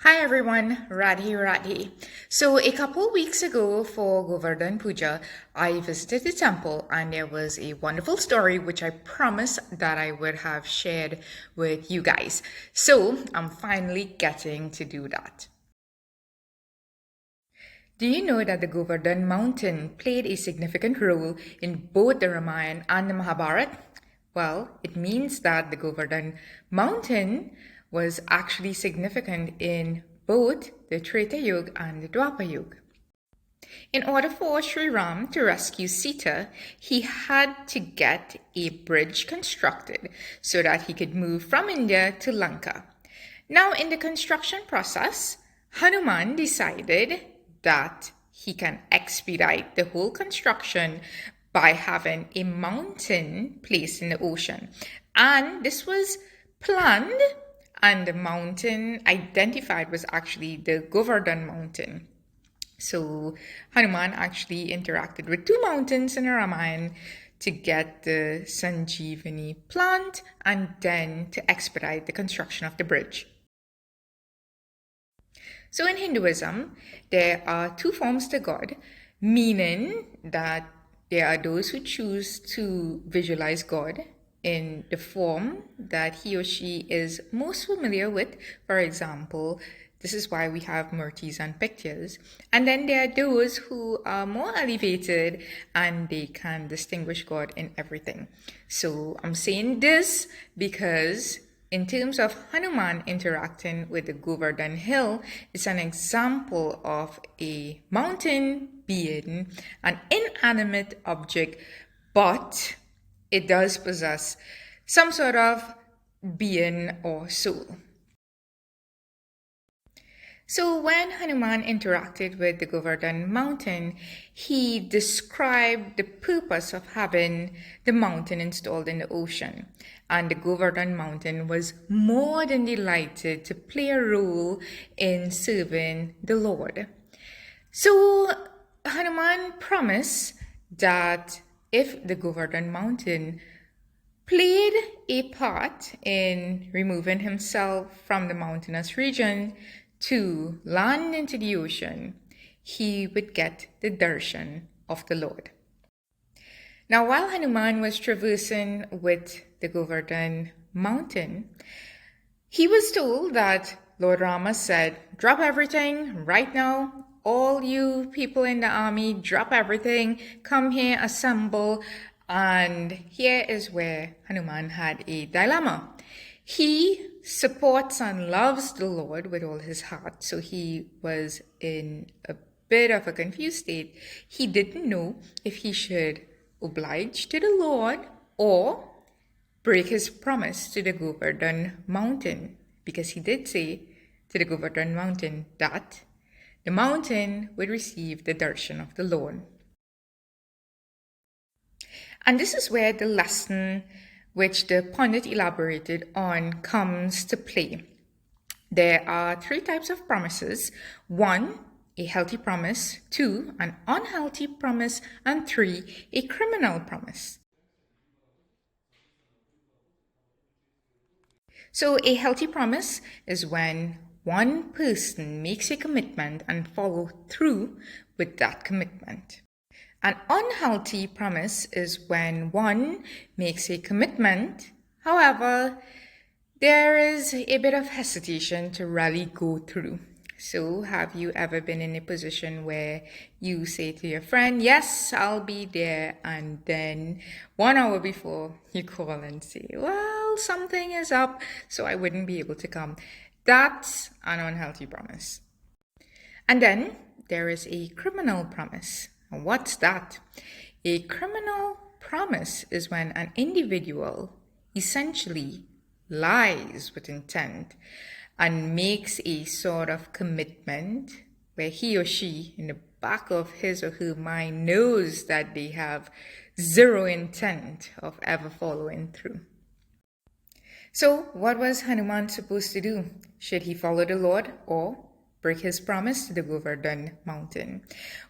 Hi everyone, Radhe Radhe. So a couple weeks ago for Govardhan Puja, I visited the temple and there was a wonderful story which I promised that I would have shared with you guys. So I'm finally getting to do that. Do you know that the Govardhan Mountain played a significant role in both the Ramayana and the Mahabharata? Well, it means that the Govardhan Mountain was actually significant in both the Treta Yuga and the Dwapar Yuga. In order for Sri Ram to rescue Sita, he had to get a bridge constructed so that he could move from India to Lanka. Now, in the construction process, Hanuman decided that he can expedite the whole construction by having a mountain placed in the ocean. And this was planned, and the mountain identified was actually the Govardhan Mountain. So Hanuman actually interacted with two mountains in the Ramayana to get the Sanjeevani plant and then to expedite the construction of the bridge. So in Hinduism, there are two forms to God, meaning that there are those who choose to visualize God in the form that he or she is most familiar with. For example, this is why we have murtis and pictures. And then there are those who are more elevated and they can distinguish God in everything. So I'm saying this because in terms of Hanuman interacting with the Govardhan Hill, it's an example of a mountain being an inanimate object, but it does possess some sort of being or soul. So when Hanuman interacted with the Govardhan mountain, he described the purpose of having the mountain installed in the ocean. And the Govardhan mountain was more than delighted to play a role in serving the Lord. So Hanuman promised that if the Govardhan mountain played a part in removing himself from the mountainous region to land into the ocean, he would get the darshan of the Lord. Now, while Hanuman was traversing with the Govardhan mountain, he was told that Lord Rama said, "Drop everything right now. All you people in the army, drop everything. Come here, assemble." And here is where Hanuman had a dilemma. He supports and loves the Lord with all his heart, so he was in a bit of a confused state. He didn't know if he should oblige to the Lord or break his promise to the Govardhan Mountain, because he did say to the Govardhan Mountain that the mountain would receive the darshan of the Lord. And this is where the lesson which the Pandit elaborated on comes to play. There are three types of promises. One, a healthy promise. Two, an unhealthy promise. And three, a criminal promise. So a healthy promise is when one person makes a commitment and follow through with that commitment. An unhealthy promise is when one makes a commitment, however, there is a bit of hesitation to really go through. So, have you ever been in a position where you say to your friend, "Yes, I'll be there," and then 1 hour before you call and say, "Well, something is up, so I wouldn't be able to come"? That's an unhealthy promise. And then there is a criminal promise. And what's that? A criminal promise is when an individual essentially lies with intent and makes a sort of commitment where he or she, in the back of his or her mind, knows that they have zero intent of ever following through. So, what was Hanuman supposed to do? Should he follow the Lord or break his promise to the Govardhan mountain?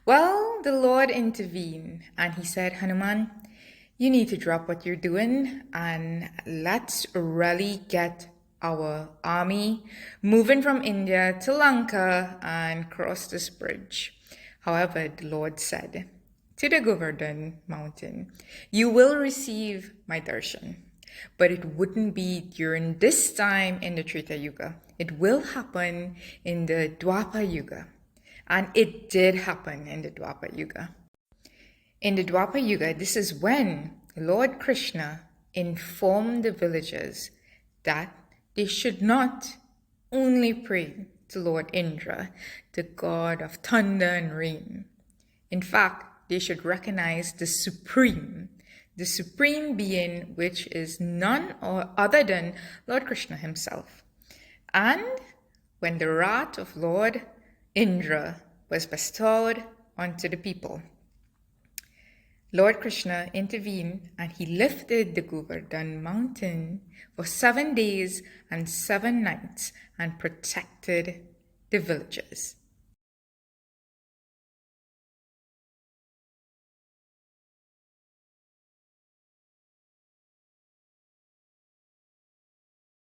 Well, the Lord intervened and he said, "Hanuman, you need to drop what you're doing and let's really get our army moving from India to Lanka and cross this bridge. However, the Lord said to the Goverdhan Mountain, "You will receive my darshan, but it wouldn't be during this time in the Treta Yuga. It will happen in the Dwapar Yuga." And it did happen in the Dwapar Yuga. In the Dwapar Yuga, this is when Lord Krishna informed the villagers that they should not only pray to Lord Indra, the god of thunder and rain. In fact, they should recognize the supreme being, which is none or other than Lord Krishna himself. And when the wrath of Lord Indra was bestowed onto the people, Lord Krishna intervened and he lifted the Govardhan Mountain for 7 days and 7 nights and protected the villagers.